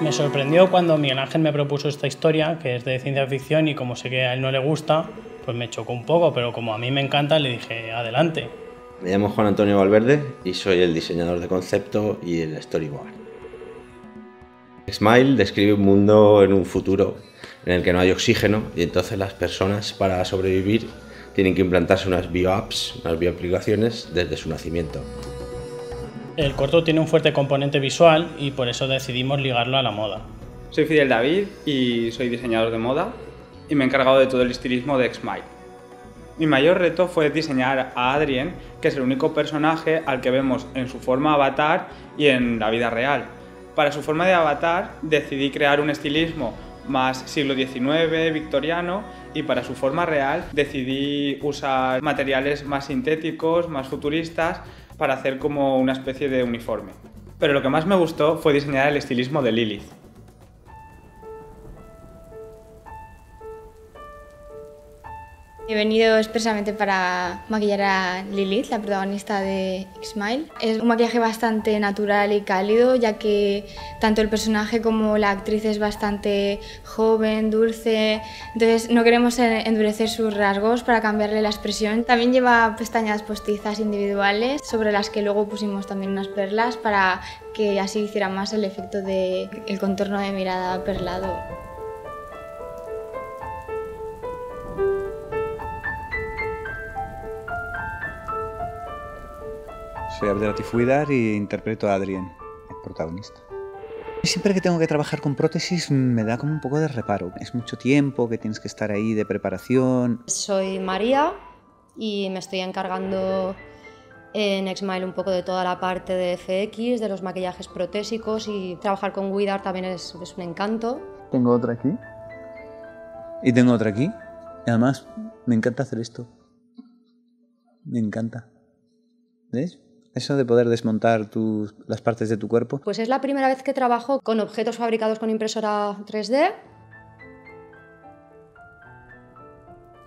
Me sorprendió cuando Miguel Ángel me propuso esta historia, que es de ciencia ficción, y como sé que a él no le gusta, pues me chocó un poco, pero como a mí me encanta, le dije, adelante. Me llamo Juan Antonio Valverde y soy el diseñador de concepto y el storyboard. Smile describe un mundo en un futuro en el que no hay oxígeno y entonces las personas, para sobrevivir, tienen que implantarse unas bioapps, unas bioaplicaciones desde su nacimiento. El corto tiene un fuerte componente visual y por eso decidimos ligarlo a la moda. Soy Fidel David y soy diseñador de moda y me he encargado de todo el estilismo de Smile. Mi mayor reto fue diseñar a Adrien, que es el único personaje al que vemos en su forma avatar y en la vida real. Para su forma de avatar decidí crear un estilismo más siglo XIX, victoriano, y para su forma real decidí usar materiales más sintéticos, más futuristas, para hacer como una especie de uniforme. Pero lo que más me gustó fue diseñar el estilismo de Lilith. He venido expresamente para maquillar a Lilith, la protagonista de Smile. Es un maquillaje bastante natural y cálido, ya que tanto el personaje como la actriz es bastante joven, dulce, entonces no queremos endurecer sus rasgos para cambiarle la expresión. También lleva pestañas postizas individuales, sobre las que luego pusimos también unas perlas para que así hiciera más el efecto del contorno de mirada perlado. Soy Abdelatif Huidar y interpreto a Adrien, el protagonista. Siempre que tengo que trabajar con prótesis me da como un poco de reparo. Es mucho tiempo que tienes que estar ahí de preparación. Soy María y me estoy encargando en Smile un poco de toda la parte de FX, de los maquillajes protésicos, y trabajar con Huidar también es un encanto. Tengo otra aquí y tengo otra aquí. Y además me encanta hacer esto. Me encanta. ¿Ves? Eso de poder desmontar las partes de tu cuerpo. Pues es la primera vez que trabajo con objetos fabricados con impresora 3D.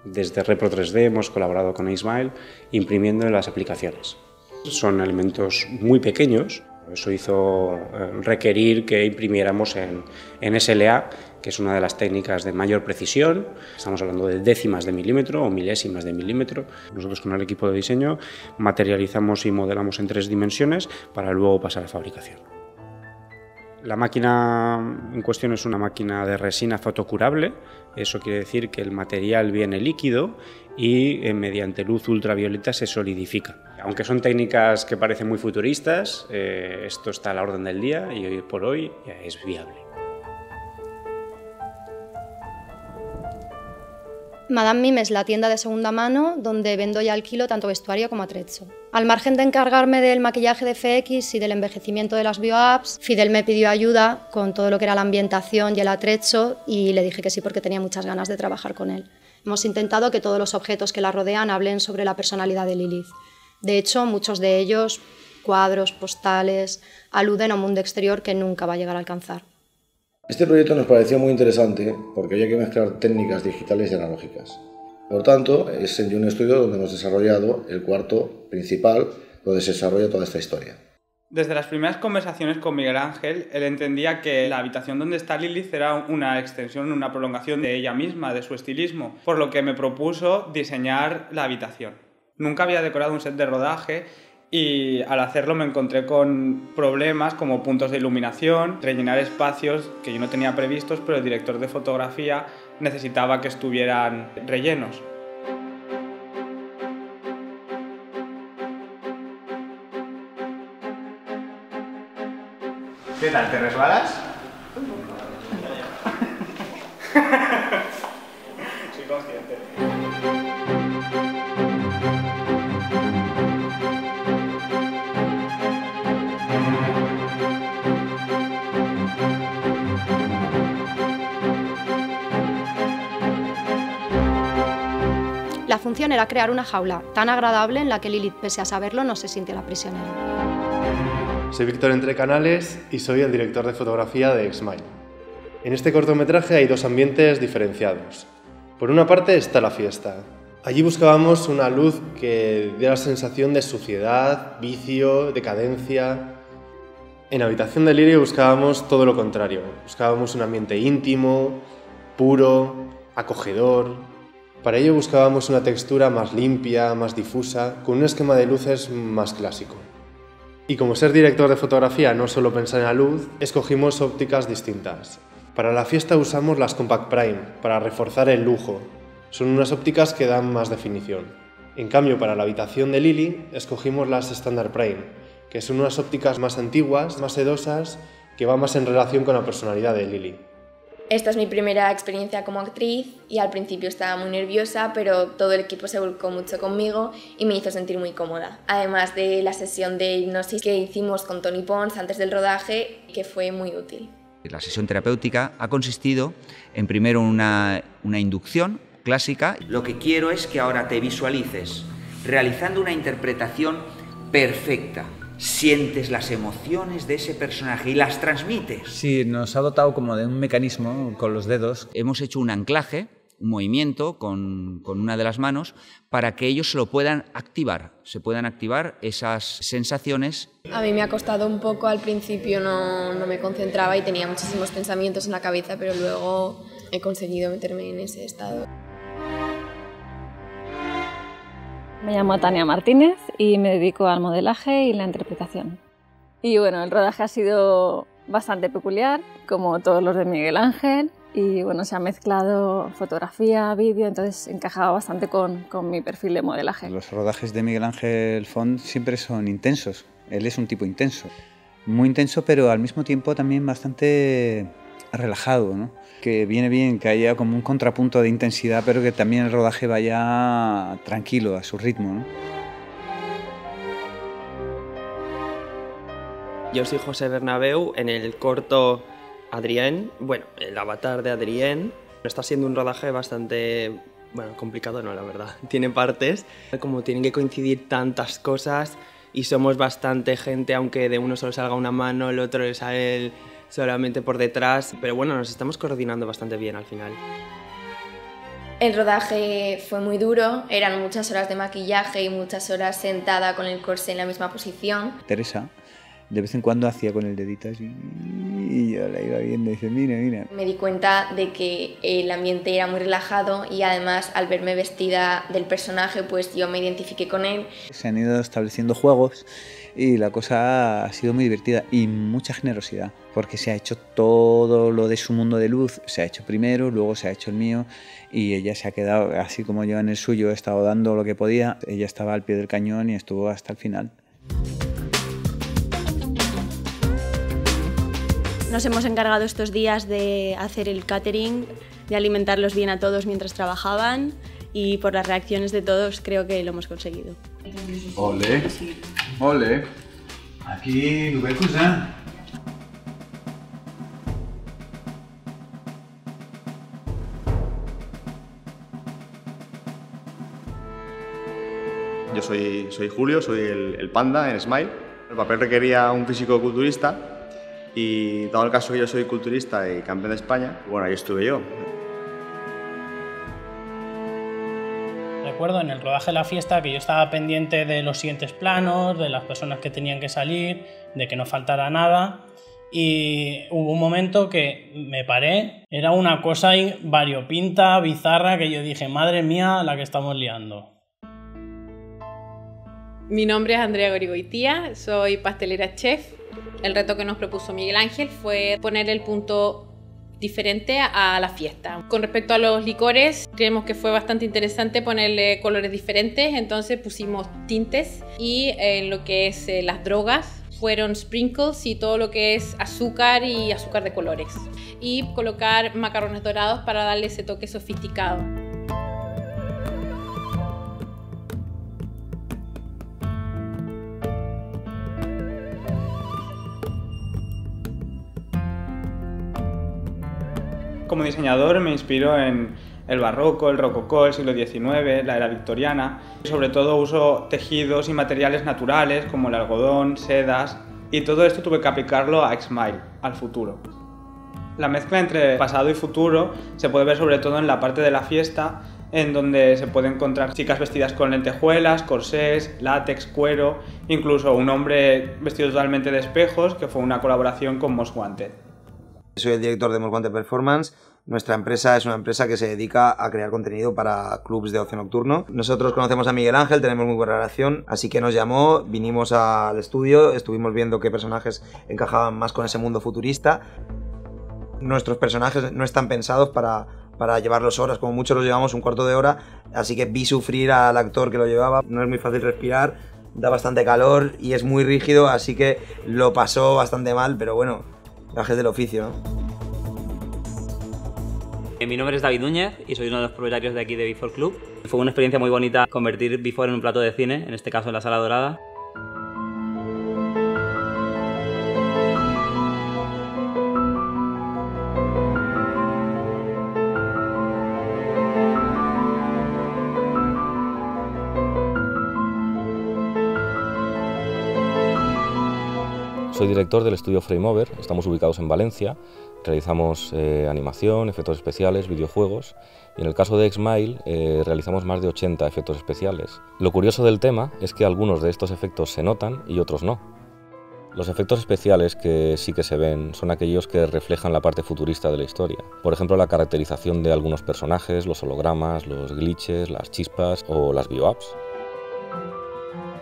Desde Repro 3D hemos colaborado con Smile imprimiendo en las aplicaciones. Son elementos muy pequeños, eso hizo requerir que imprimiéramos en SLA, que es una de las técnicas de mayor precisión. Estamos hablando de décimas de milímetro o milésimas de milímetro. Nosotros con el equipo de diseño materializamos y modelamos en 3 dimensiones para luego pasar a fabricación. La máquina en cuestión es una máquina de resina fotocurable. Eso quiere decir que el material viene líquido y mediante luz ultravioleta se solidifica. Aunque son técnicas que parecen muy futuristas, esto está a la orden del día y hoy por hoy ya es viable. Madame Mime es la tienda de segunda mano donde vendo y alquilo tanto vestuario como atrecho. Al margen de encargarme del maquillaje de FX y del envejecimiento de las bioapps, Fidel me pidió ayuda con todo lo que era la ambientación y el atrecho y le dije que sí porque tenía muchas ganas de trabajar con él. Hemos intentado que todos los objetos que la rodean hablen sobre la personalidad de Lilith. De hecho, muchos de ellos, cuadros, postales, aluden a un mundo exterior que nunca va a llegar a alcanzar. Este proyecto nos pareció muy interesante porque había que mezclar técnicas digitales y analógicas. Por tanto, es en un estudio donde hemos desarrollado el cuarto principal, donde se desarrolla toda esta historia. Desde las primeras conversaciones con Miguel Ángel, él entendía que la habitación donde está Lilith era una extensión, una prolongación de ella misma, de su estilismo, por lo que me propuso diseñar la habitación. Nunca había decorado un set de rodaje y al hacerlo me encontré con problemas como puntos de iluminación, rellenar espacios que yo no tenía previstos, pero el director de fotografía necesitaba que estuvieran rellenos. ¿Qué tal? ¿Te resbalas? Soy consciente. La función era crear una jaula tan agradable en la que Lilith, pese a saberlo, no se sintiera prisionera. Soy Víctor Entre Canales y soy el director de fotografía de Smile. En este cortometraje hay 2 ambientes diferenciados. Por una parte está la fiesta. Allí buscábamos una luz que diera la sensación de suciedad, vicio, decadencia. En Habitación de Lirio buscábamos todo lo contrario. Buscábamos un ambiente íntimo, puro, acogedor. Para ello buscábamos una textura más limpia, más difusa, con un esquema de luces más clásico. Y como ser director de fotografía no solo pensar en la luz, escogimos ópticas distintas. Para la fiesta usamos las Compact Prime, para reforzar el lujo. Son unas ópticas que dan más definición. En cambio, para la Habitación de Lily, escogimos las Standard Prime, que son unas ópticas más antiguas, más sedosas, que van más en relación con la personalidad de Lily. Esta es mi primera experiencia como actriz y al principio estaba muy nerviosa, pero todo el equipo se volcó mucho conmigo y me hizo sentir muy cómoda. Además de la sesión de hipnosis que hicimos con Tony Pons antes del rodaje, que fue muy útil. La sesión terapéutica ha consistido en primero una inducción clásica. Lo que quiero es que ahora te visualices realizando una interpretación perfecta. Sientes las emociones de ese personaje y las transmites. Sí, nos ha dotado como de un mecanismo con los dedos. Hemos hecho un anclaje, un movimiento con una de las manos para que ellos se puedan activar esas sensaciones. A mí me ha costado un poco, al principio no me concentraba y tenía muchísimos pensamientos en la cabeza, pero luego he conseguido meterme en ese estado. Me llamo Tania Martínez y me dedico al modelaje y la interpretación. Y bueno, el rodaje ha sido bastante peculiar, como todos los de Miguel Ángel, y bueno, se ha mezclado fotografía, vídeo, entonces encajaba bastante con mi perfil de modelaje. Los rodajes de Miguel Ángel Font siempre son intensos, él es un tipo intenso, muy intenso, pero al mismo tiempo también bastante relajado, ¿no? Que viene bien que haya como un contrapunto de intensidad, pero que también el rodaje vaya tranquilo, a su ritmo, ¿no? Yo soy José Bernabeu, en el corto Adrienne, bueno, el avatar de Adrienne. Está siendo un rodaje bastante, complicado no, la verdad. Tiene partes, como tienen que coincidir tantas cosas y somos bastante gente, aunque de uno solo salga una mano, el otro le sale solamente por detrás, pero bueno, nos estamos coordinando bastante bien al final. El rodaje fue muy duro, eran muchas horas de maquillaje y muchas horas sentada con el corsé en la misma posición. Teresa de vez en cuando hacía con el dedito así y yo la iba viendo y dice, mira. Me di cuenta de que el ambiente era muy relajado y además al verme vestida del personaje pues yo me identifiqué con él. Se han ido estableciendo juegos y la cosa ha sido muy divertida y mucha generosidad, porque se ha hecho todo lo de su mundo de luz, se ha hecho primero, luego se ha hecho el mío y ella se ha quedado, así como yo en el suyo he estado dando lo que podía, ella estaba al pie del cañón y estuvo hasta el final. Nos hemos encargado estos días de hacer el catering, de alimentarlos bien a todos mientras trabajaban y por las reacciones de todos creo que lo hemos conseguido. Ole, ole, aquí nouvelle cousin. Yo soy Julio, soy el panda en Smile. El papel requería un físico culturista y dado el caso que yo soy culturista y campeón de España, bueno, ahí estuve yo. Recuerdo en el rodaje de la fiesta que yo estaba pendiente de los siguientes planos, de las personas que tenían que salir, de que no faltara nada y hubo un momento que me paré, era una cosa variopinta, bizarra, que yo dije, madre mía, la que estamos liando. Mi nombre es Andrea Gorigoitía, soy pastelera chef. El reto que nos propuso Miguel Ángel fue poner el punto diferente a la fiesta. Con respecto a los licores, creemos que fue bastante interesante ponerle colores diferentes, entonces pusimos tintes y lo que es las drogas fueron sprinkles y todo lo que es azúcar y azúcar de colores. Y colocar macarrones dorados para darle ese toque sofisticado. Como diseñador me inspiro en el barroco, el rococó, el siglo XIX, la era victoriana. Sobre todo uso tejidos y materiales naturales como el algodón, sedas y todo esto tuve que aplicarlo a X-Mile, al futuro. La mezcla entre pasado y futuro se puede ver sobre todo en la parte de la fiesta en donde se puede encontrar chicas vestidas con lentejuelas, corsés, látex, cuero, incluso un hombre vestido totalmente de espejos, que fue una colaboración con Most Wanted. Soy el director de Most Wanted Performance. Nuestra empresa es una empresa que se dedica a crear contenido para clubs de ocio nocturno. Nosotros conocemos a Miguel Ángel, tenemos muy buena relación, así que nos llamó, vinimos al estudio, estuvimos viendo qué personajes encajaban más con ese mundo futurista. Nuestros personajes no están pensados para llevarlos horas, como mucho los llevamos un cuarto de hora, así que vi sufrir al actor que lo llevaba. No es muy fácil respirar, da bastante calor y es muy rígido, así que lo pasó bastante mal, pero bueno, gajes del oficio, ¿no? Mi nombre es David Núñez y soy uno de los propietarios de aquí de Before Club. Fue una experiencia muy bonita convertir Before en un plato de cine, en este caso en la Sala Dorada. Soy director del estudio Frameover, estamos ubicados en Valencia, realizamos animación, efectos especiales, videojuegos y en el caso de Xmile realizamos más de 80 efectos especiales. Lo curioso del tema es que algunos de estos efectos se notan y otros no. Los efectos especiales que sí que se ven son aquellos que reflejan la parte futurista de la historia. Por ejemplo, la caracterización de algunos personajes, los hologramas, los glitches, las chispas o las bio-apps.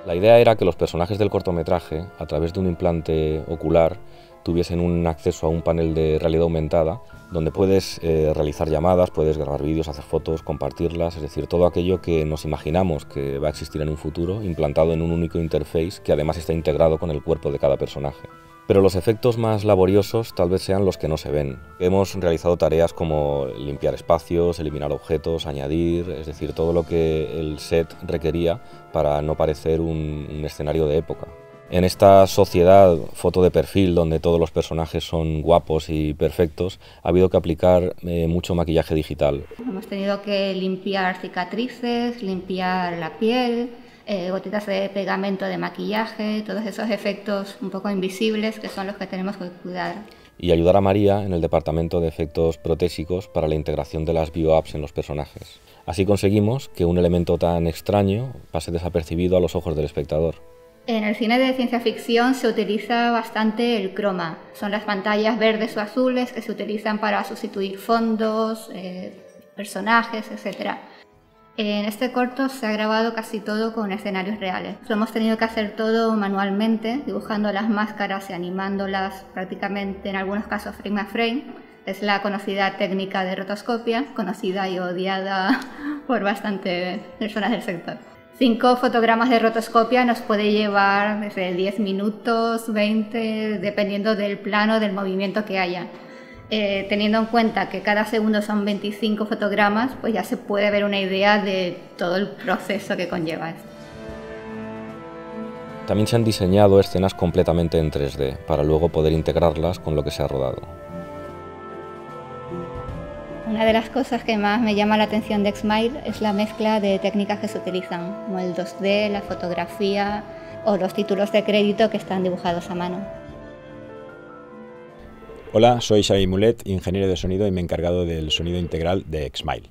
La idea era que los personajes del cortometraje, a través de un implante ocular, tuviesen un acceso a un panel de realidad aumentada donde puedes realizar llamadas, puedes grabar vídeos, hacer fotos, compartirlas, es decir, todo aquello que nos imaginamos que va a existir en un futuro, implantado en un único interface que además está integrado con el cuerpo de cada personaje. Pero los efectos más laboriosos tal vez sean los que no se ven. Hemos realizado tareas como limpiar espacios, eliminar objetos, añadir, es decir, todo lo que el set requería para no parecer un escenario de época. En esta sociedad foto de perfil donde todos los personajes son guapos y perfectos, ha habido que aplicar mucho maquillaje digital. Hemos tenido que limpiar cicatrices, limpiar la piel, gotitas de pegamento de maquillaje, todos esos efectos un poco invisibles que son los que tenemos que cuidar. Y ayudar a María en el departamento de efectos protésicos para la integración de las bio-apps en los personajes. Así conseguimos que un elemento tan extraño pase desapercibido a los ojos del espectador. En el cine de ciencia ficción se utiliza bastante el croma. Son las pantallas verdes o azules que se utilizan para sustituir fondos, personajes, etc. En este corto se ha grabado casi todo con escenarios reales. Lo hemos tenido que hacer todo manualmente, dibujando las máscaras y animándolas prácticamente en algunos casos frame a frame. Es la conocida técnica de rotoscopia, conocida y odiada por bastantes personas del sector. 5 fotogramas de rotoscopia nos puede llevar desde 10 minutos, 20, dependiendo del plano, del movimiento que haya. Teniendo en cuenta que cada segundo son 25 fotogramas, pues ya se puede ver una idea de todo el proceso que conlleva esto. También se han diseñado escenas completamente en 3D, para luego poder integrarlas con lo que se ha rodado. Una de las cosas que más me llama la atención de Xmile es la mezcla de técnicas que se utilizan, como el 2D, la fotografía o los títulos de crédito que están dibujados a mano. Hola, soy Xavi Mulet, ingeniero de sonido y me he encargado del sonido integral de Xmile.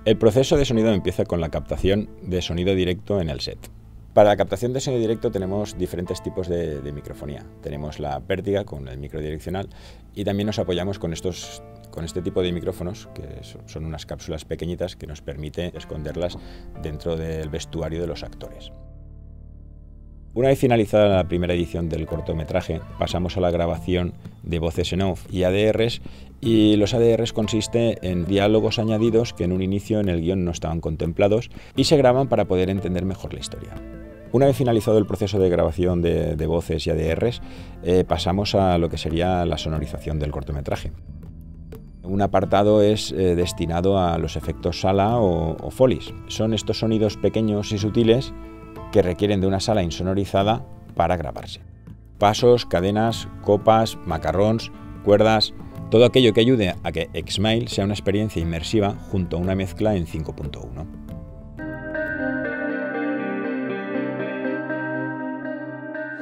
El proceso de sonido empieza con la captación de sonido directo en el set. Para la captación de sonido directo tenemos diferentes tipos de microfonía. Tenemos la Vertiga con el micro direccional y también nos apoyamos con este tipo de micrófonos, que son unas cápsulas pequeñitas que nos permite esconderlas dentro del vestuario de los actores. Una vez finalizada la primera edición del cortometraje, pasamos a la grabación de voces en off y ADRs, y los ADRs consiste en diálogos añadidos que en un inicio en el guión no estaban contemplados y se graban para poder entender mejor la historia. Una vez finalizado el proceso de grabación de voces y ADRs, pasamos a lo que sería la sonorización del cortometraje. Un apartado es destinado a los efectos sala o Foleys. Son estos sonidos pequeños y sutiles que requieren de una sala insonorizada para grabarse. Pasos, cadenas, copas, macarrons, cuerdas, todo aquello que ayude a que Xmile sea una experiencia inmersiva junto a una mezcla en 5.1.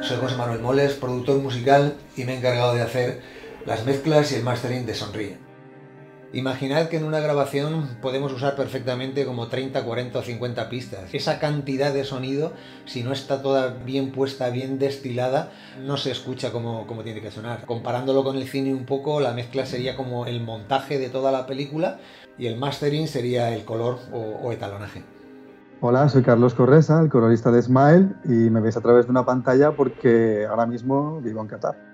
Soy José Manuel Moles, productor musical, y me he encargado de hacer las mezclas y el mastering de Sonríe. Imaginad que en una grabación podemos usar perfectamente como 30, 40 o 50 pistas. Esa cantidad de sonido, si no está toda bien puesta, bien destilada, no se escucha como tiene que sonar. Comparándolo con el cine un poco, la mezcla sería como el montaje de toda la película y el mastering sería el color o etalonaje. Hola, soy Carlos Corresa, el colorista de Smile, y me veis a través de una pantalla porque ahora mismo vivo en Qatar.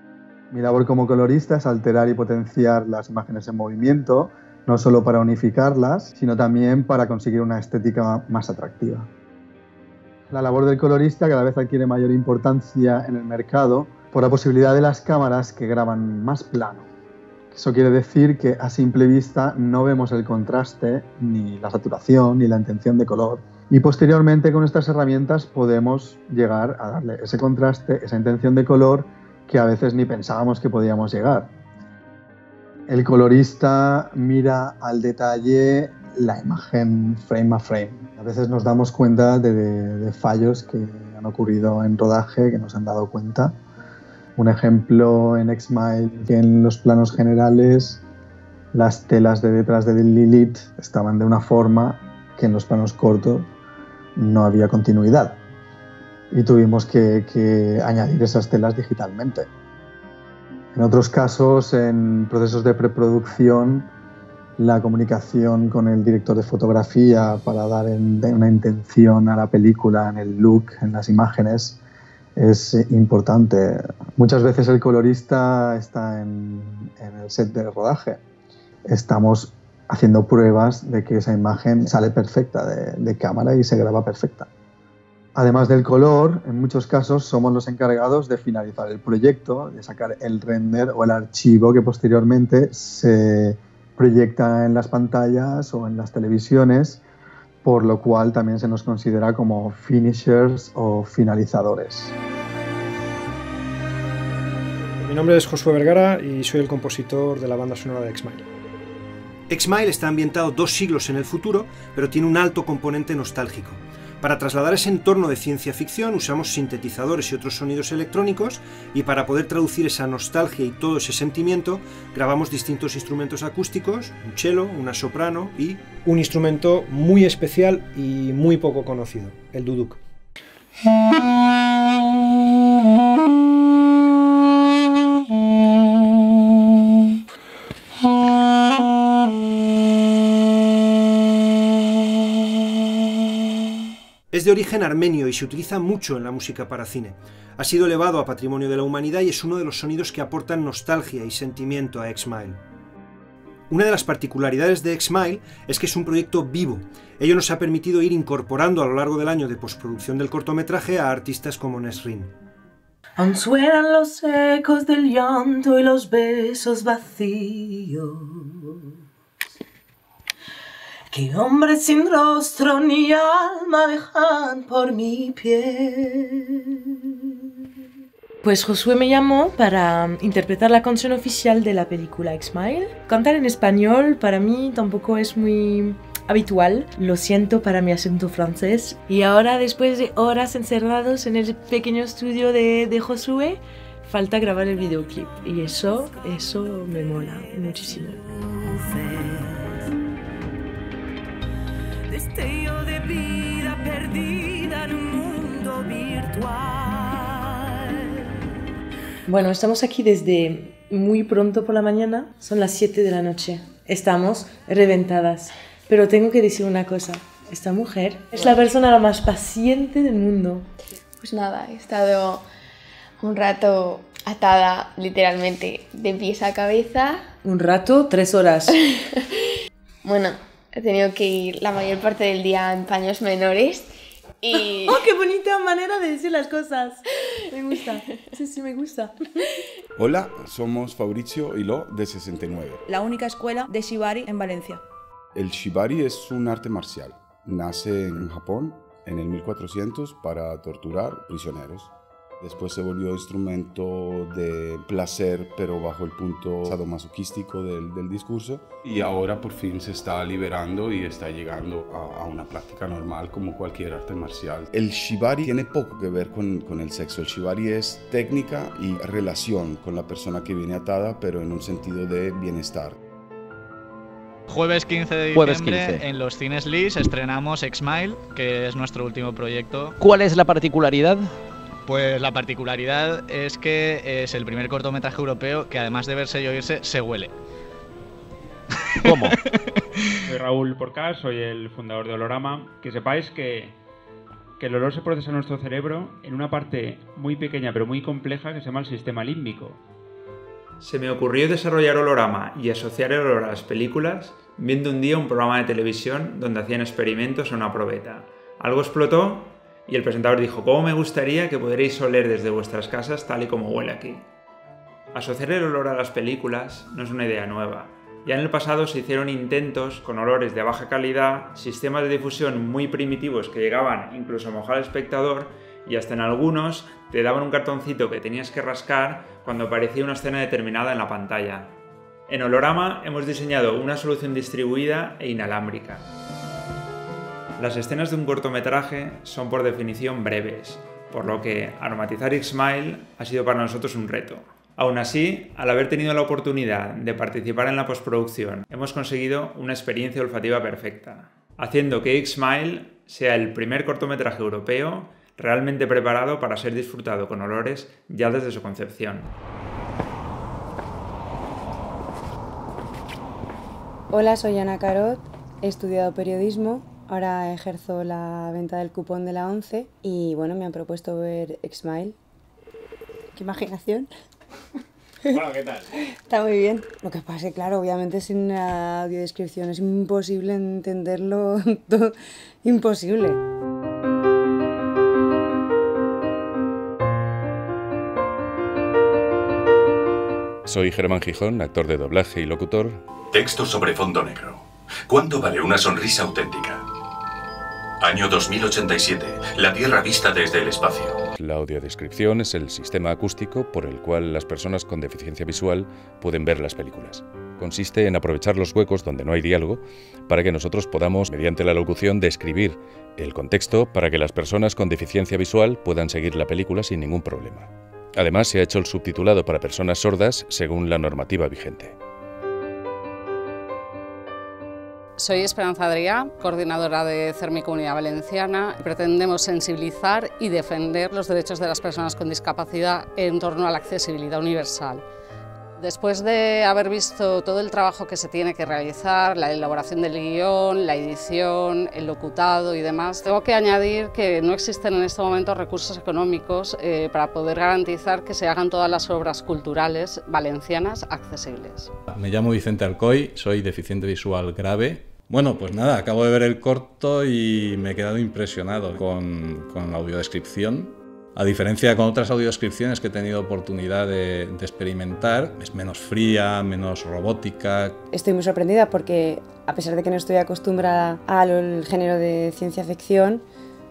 Mi labor como colorista es alterar y potenciar las imágenes en movimiento, no solo para unificarlas, sino también para conseguir una estética más atractiva. La labor del colorista cada vez adquiere mayor importancia en el mercado por la posibilidad de las cámaras que graban más plano. Eso quiere decir que a simple vista no vemos el contraste, ni la saturación, ni la intención de color. Y posteriormente con estas herramientas podemos llegar a darle ese contraste, esa intención de color que a veces ni pensábamos que podíamos llegar. El colorista mira al detalle la imagen frame a frame. A veces nos damos cuenta de fallos que han ocurrido en rodaje, que nos han dado cuenta. Un ejemplo en X-Mile, que en los planos generales las telas de detrás de Lilith estaban de una forma que en los planos cortos no había continuidad. Y tuvimos que añadir esas telas digitalmente. En otros casos, en procesos de preproducción, la comunicación con el director de fotografía para dar una intención a la película, en el look, en las imágenes, es importante. Muchas veces el colorista está en el set de rodaje. Estamos haciendo pruebas de que esa imagen sale perfecta de cámara y se graba perfecta. Además del color, en muchos casos somos los encargados de finalizar el proyecto, de sacar el render o el archivo que posteriormente se proyecta en las pantallas o en las televisiones, por lo cual también se nos considera como finishers o finalizadores. Mi nombre es Josué Vergara y soy el compositor de la banda sonora de X-Mile. X-Mile está ambientado 2 siglos en el futuro, pero tiene un alto componente nostálgico. Para trasladar ese entorno de ciencia ficción usamos sintetizadores y otros sonidos electrónicos, y para poder traducir esa nostalgia y todo ese sentimiento grabamos distintos instrumentos acústicos, un cello, una soprano y un instrumento muy especial y muy poco conocido, el duduk. Es de origen armenio y se utiliza mucho en la música para cine. Ha sido elevado a Patrimonio de la Humanidad y es uno de los sonidos que aportan nostalgia y sentimiento a X-Mile. Una de las particularidades de X-Mile es que es un proyecto vivo. Ello nos ha permitido ir incorporando a lo largo del año de postproducción del cortometraje a artistas como Nesrin. Aún suenan los ecos del llanto y los besos vacíos. Que hombres sin rostro ni alma dejan por mi piel. Pues Josué me llamó para interpretar la canción oficial de la película X-Mile. Cantar en español para mí tampoco es muy habitual, lo siento para mi acento francés. Y ahora, después de horas encerrados en el pequeño estudio de Josué, falta grabar el videoclip. Y eso me mola muchísimo. Destello de vida perdida en un mundo virtual. Bueno, estamos aquí desde muy pronto por la mañana, son las 7 de la noche. Estamos reventadas, pero tengo que decir una cosa, esta mujer es la persona la más paciente del mundo. Pues nada, he estado un rato atada literalmente de pies a cabeza. Un rato, 3 horas. Bueno, he tenido que ir la mayor parte del día en paños menores y... ¡Oh, qué bonita manera de decir las cosas! Me gusta, sí, me gusta. Hola, somos Fabricio y Lo de 69. La única escuela de Shibari en Valencia. El Shibari es un arte marcial. Nace en Japón en el 1400 para torturar prisioneros. Después se volvió instrumento de placer, pero bajo el punto sadomasoquístico del discurso. Y ahora por fin se está liberando y está llegando a una práctica normal como cualquier arte marcial. El Shibari tiene poco que ver con el sexo. El Shibari es técnica y relación con la persona que viene atada, pero en un sentido de bienestar. jueves 15 de diciembre en los cines Lis estrenamos X-Mile, que es nuestro último proyecto. ¿Cuál es la particularidad? Pues la particularidad es que es el primer cortometraje europeo que además de verse y oírse, se huele. ¿Cómo? Soy Raúl Porcás, soy el fundador de Olorama. Que sepáis que el olor se procesa en nuestro cerebro en una parte muy pequeña pero muy compleja que se llama el sistema límbico. Se me ocurrió desarrollar Olorama y asociar el olor a las películas viendo un día un programa de televisión donde hacían experimentos en una probeta. Algo explotó y el presentador dijo: ¿cómo me gustaría que pudierais oler desde vuestras casas tal y como huele aquí? Asociar el olor a las películas no es una idea nueva. Ya en el pasado se hicieron intentos con olores de baja calidad, sistemas de difusión muy primitivos que llegaban incluso a mojar al espectador y hasta en algunos te daban un cartoncito que tenías que rascar cuando aparecía una escena determinada en la pantalla. En Olorama hemos diseñado una solución distribuida e inalámbrica. Las escenas de un cortometraje son por definición breves, por lo que aromatizar X-Mile ha sido para nosotros un reto. Aún así, al haber tenido la oportunidad de participar en la postproducción, hemos conseguido una experiencia olfativa perfecta, haciendo que X-Mile sea el primer cortometraje europeo realmente preparado para ser disfrutado con olores ya desde su concepción. Hola, soy Ana Carot, he estudiado periodismo, ahora ejerzo la venta del cupón de la 11 y bueno, me han propuesto ver X-Mile. ¡Qué imaginación! Bueno, ¿qué tal? Está muy bien. Lo que pasa es que, claro, obviamente sin la audiodescripción es imposible entenderlo, todo imposible. Soy Germán Gijón, actor de doblaje y locutor. Texto sobre fondo negro. ¿Cuánto vale una sonrisa auténtica? Año 2087. La Tierra vista desde el espacio. La audiodescripción es el sistema acústico por el cual las personas con deficiencia visual pueden ver las películas. Consiste en aprovechar los huecos donde no hay diálogo para que nosotros podamos, mediante la locución, describir el contexto para que las personas con deficiencia visual puedan seguir la película sin ningún problema. Además, se ha hecho el subtitulado para personas sordas según la normativa vigente. Soy Esperanza Adrià, coordinadora de CERMI Comunidad Valenciana. Pretendemos sensibilizar y defender los derechos de las personas con discapacidad en torno a la accesibilidad universal. Después de haber visto todo el trabajo que se tiene que realizar, la elaboración del guión, la edición, el locutado y demás, tengo que añadir que no existen en este momento recursos económicos para poder garantizar que se hagan todas las obras culturales valencianas accesibles. Me llamo Vicente Alcoy, soy deficiente visual grave. Bueno, pues nada, acabo de ver el corto y me he quedado impresionado con la audiodescripción. A diferencia con otras audiodescripciones que he tenido oportunidad de experimentar, es menos fría, menos robótica. Estoy muy sorprendida porque, a pesar de que no estoy acostumbrada al género de ciencia ficción,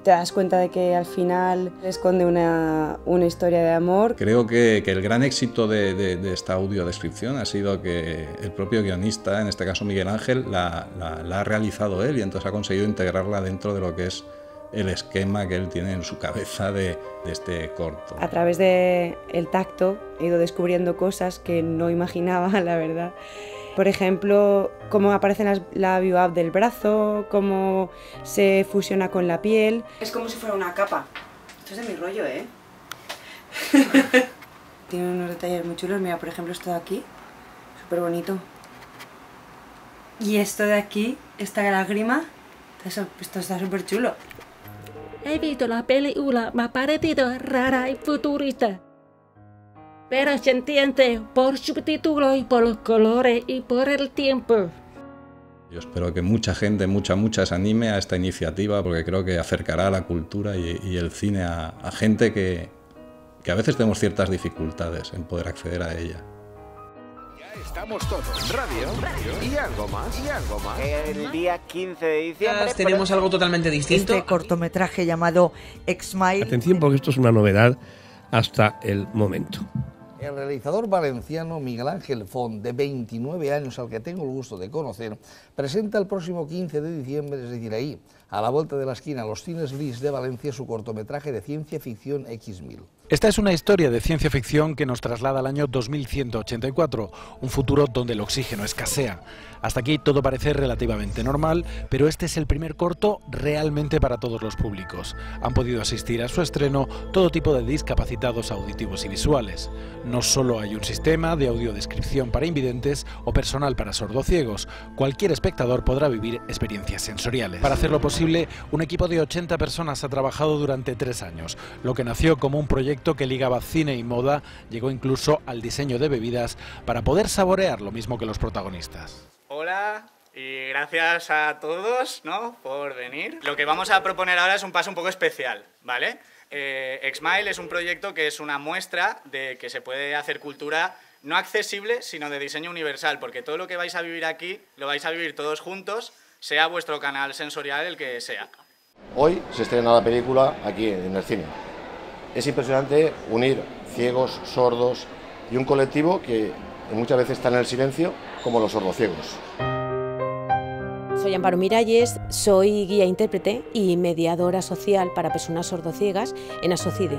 te das cuenta de que al final esconde una historia de amor. Creo que el gran éxito de esta audiodescripción ha sido que el propio guionista, en este caso Miguel Ángel, la ha realizado él y entonces ha conseguido integrarla dentro de lo que es el esquema que él tiene en su cabeza de este corto. A través del tacto he ido descubriendo cosas que no imaginaba, la verdad. Por ejemplo, cómo aparece la bioab del brazo, cómo se fusiona con la piel. Es como si fuera una capa. Esto es de mi rollo, ¿eh? Tiene unos detalles muy chulos. Mira, por ejemplo, esto de aquí, súper bonito. Y esto de aquí, esta lágrima, esto está súper chulo. He visto la película, me ha parecido rara y futurista. Pero se entiende por subtítulos y por los colores y por el tiempo. Yo espero que mucha gente, mucha se anime a esta iniciativa porque creo que acercará la cultura y el cine a gente que a veces tenemos ciertas dificultades en poder acceder a ella. Estamos todos, radio y algo más, El día 15 de diciembre tenemos algo totalmente distinto. Este cortometraje llamado X-Mile. Atención porque esto es una novedad hasta el momento. El realizador valenciano Miguel Ángel Font, de 29 años, al que tengo el gusto de conocer, presenta el próximo 15 de diciembre, es decir, ahí, a la vuelta de la esquina, los cines Lis de Valencia, su cortometraje de ciencia ficción X-Mile. Esta es una historia de ciencia ficción que nos traslada al año 2184, un futuro donde el oxígeno escasea. Hasta aquí todo parece relativamente normal, pero este es el primer corto realmente para todos los públicos. Han podido asistir a su estreno todo tipo de discapacitados auditivos y visuales. No solo hay un sistema de audiodescripción para invidentes o personal para sordociegos, cualquier espectador podrá vivir experiencias sensoriales. Para hacerlo posible, un equipo de 80 personas ha trabajado durante 3 años. Lo que nació como un proyecto que ligaba cine y moda, llegó incluso al diseño de bebidas para poder saborear lo mismo que los protagonistas. Hola y gracias a todos, ¿no?, por venir. Lo que vamos a proponer ahora es un paso un poco especial, ¿vale? Xmile es un proyecto que es una muestra de que se puede hacer cultura no accesible, sino de diseño universal, porque todo lo que vais a vivir aquí lo vais a vivir todos juntos, sea vuestro canal sensorial el que sea. Hoy se estrena la película aquí en el cine. Es impresionante unir ciegos, sordos y un colectivo que muchas veces está en el silencio, como los sordociegos. Soy Amparo Miralles, soy guía intérprete y mediadora social para personas sordociegas en Asocide.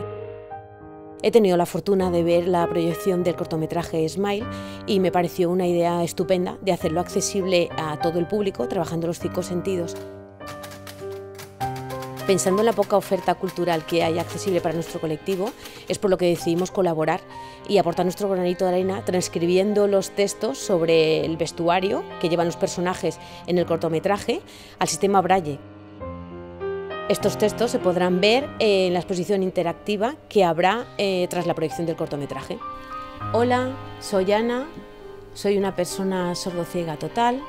He tenido la fortuna de ver la proyección del cortometraje Smile y me pareció una idea estupenda de hacerlo accesible a todo el público, trabajando los 5 sentidos. Pensando en la poca oferta cultural que hay accesible para nuestro colectivo, es por lo que decidimos colaborar y aportar nuestro granito de arena transcribiendo los textos sobre el vestuario que llevan los personajes en el cortometraje al sistema Braille. Estos textos se podrán ver en la exposición interactiva que habrá tras la proyección del cortometraje. Hola, soy Ana, soy una persona sordociega total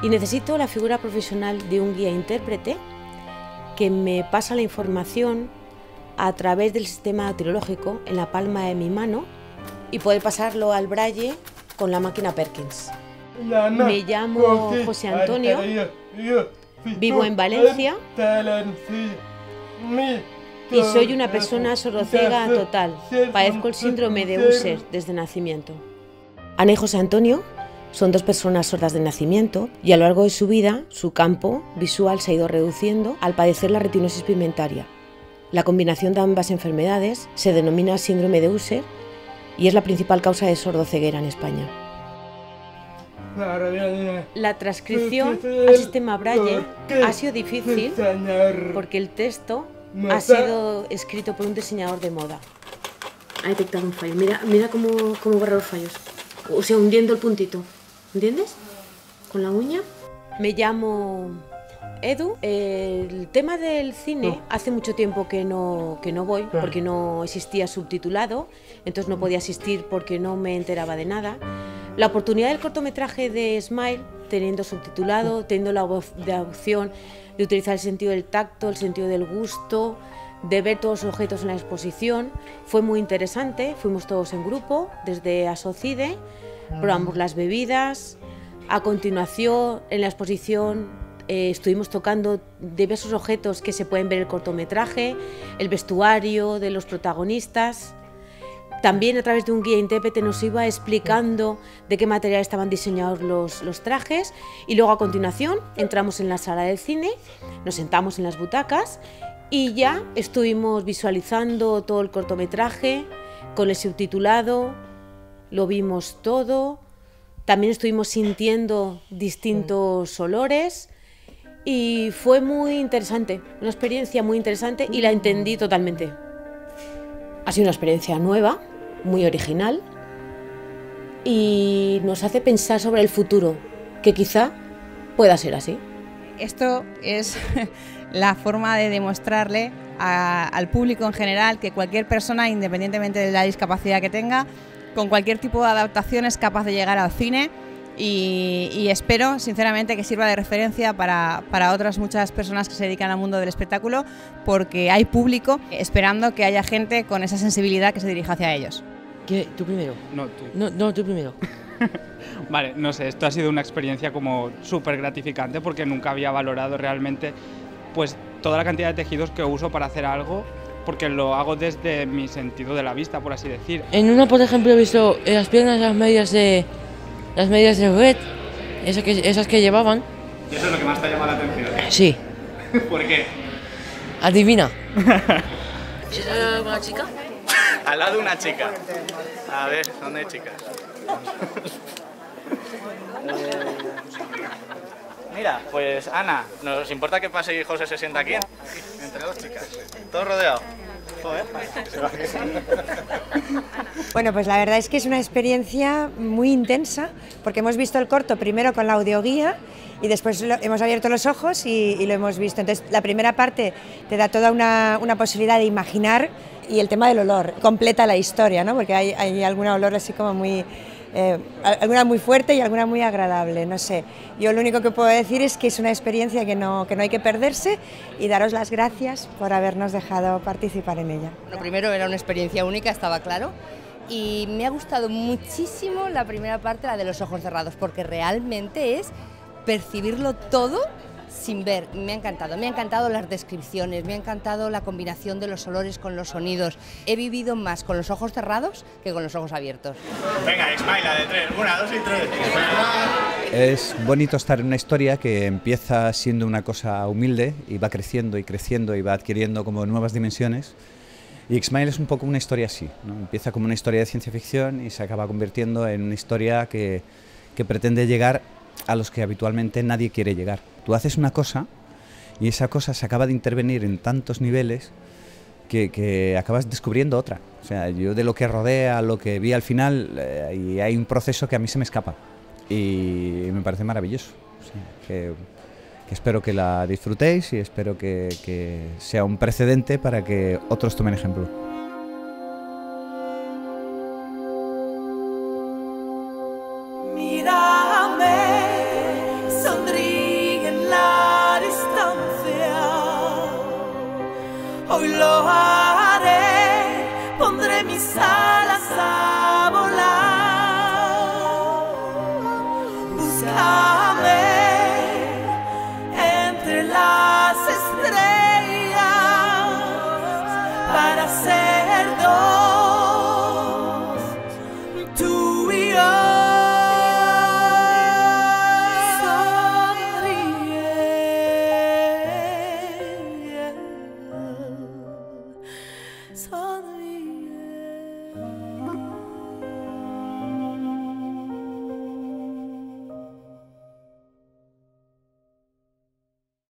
y necesito la figura profesional de un guía intérprete que me pasa la información a través del sistema dactilológico en la palma de mi mano y poder pasarlo al braille con la máquina Perkins. Me llamo José Antonio, vivo en Valencia y soy una persona sordociega total. Padezco el síndrome de Usher desde nacimiento. Ana y José Antonio son 2 personas sordas de nacimiento y a lo largo de su vida su campo visual se ha ido reduciendo al padecer la retinosis pigmentaria. La combinación de ambas enfermedades se denomina síndrome de Usher y es la principal causa de sordoceguera en España. La transcripción al sistema Braille ha sido difícil porque el texto ha sido escrito por un diseñador de moda. Ha detectado un fallo. Mira cómo borra los fallos. O sea, hundiendo el puntito. ¿Entiendes? Con la uña. Me llamo Edu. El tema del cine hace mucho tiempo que no voy porque no existía subtitulado, entonces no podía asistir porque no me enteraba de nada. La oportunidad del cortometraje de Smile, teniendo subtitulado, teniendo la opción de utilizar el sentido del tacto, el sentido del gusto, de ver todos los objetos en la exposición, fue muy interesante. Fuimos todos en grupo, desde Asocide, probamos las bebidas. A continuación, en la exposición, estuvimos tocando diversos objetos que se pueden ver en el cortometraje, el vestuario de los protagonistas. También a través de un guía intérprete nos iba explicando de qué material estaban diseñados los trajes y luego a continuación entramos en la sala del cine, nos sentamos en las butacas y ya estuvimos visualizando todo el cortometraje con el subtitulado, lo vimos todo, también estuvimos sintiendo distintos olores y fue muy interesante, una experiencia muy interesante y la entendí totalmente. Ha sido una experiencia nueva, muy original y nos hace pensar sobre el futuro, que quizá pueda ser así. Esto es la forma de demostrarle al público en general que cualquier persona, independientemente de la discapacidad que tenga, con cualquier tipo de adaptación es capaz de llegar al cine y espero sinceramente que sirva de referencia para otras muchas personas que se dedican al mundo del espectáculo, porque hay público esperando que haya gente con esa sensibilidad que se dirija hacia ellos. ¿Qué? ¿Tú primero? No, tú. No, tú primero. Vale, no sé, esto ha sido una experiencia como súper gratificante porque nunca había valorado realmente pues toda la cantidad de tejidos que uso para hacer algo, porque lo hago desde mi sentido de la vista, por así decir. En una, por ejemplo, he visto las piernas, las medias de red, esas que llevaban. ¿Y eso es lo que más te ha llamado la atención? Sí. ¿Por qué? Adivina. ¿Es alguna chica? al lado de una chica. A ver, ¿dónde hay chicas? Mira, pues Ana, ¿nos importa que pase y José se sienta aquí? Entre dos chicas. Todo rodeado. Joder. Bueno, pues la verdad es que es una experiencia muy intensa, porque hemos visto el corto primero con la audioguía y después hemos abierto los ojos y lo hemos visto. Entonces, la primera parte te da toda una posibilidad de imaginar, y el tema del olor completa la historia, ¿no? Porque hay alguna olor así como muy... alguna muy fuerte y alguna muy agradable, no sé. Yo lo único que puedo decir es que es una experiencia que no hay que perderse, y daros las gracias por habernos dejado participar en ella. Lo primero, era una experiencia única, estaba claro, y me ha gustado muchísimo la primera parte, la de los ojos cerrados, porque realmente es percibirlo todo sin ver. Me ha encantado las descripciones, me ha encantado la combinación de los olores con los sonidos. He vivido más con los ojos cerrados que con los ojos abiertos. Venga, X-Mile, la de 3. 1, 2 y 3. Es bonito estar en una historia que empieza siendo una cosa humilde y va creciendo y creciendo y va adquiriendo como nuevas dimensiones. Y X-Mile es un poco una historia así, ¿no? Empieza como una historia de ciencia ficción y se acaba convirtiendo en una historia que pretende llegar a los que habitualmente nadie quiere llegar. Tú haces una cosa y esa cosa se acaba de intervenir en tantos niveles que acabas descubriendo otra. O sea, yo de lo que rodea, lo que vi al final, y hay un proceso que a mí se me escapa y me parece maravilloso. O sea, que espero que la disfrutéis y espero que sea un precedente para que otros tomen ejemplo. Hoy lo haré, pondré mis alas a volar. Búscame entre las estrellas para ser dos, tú y yo. Sonríe.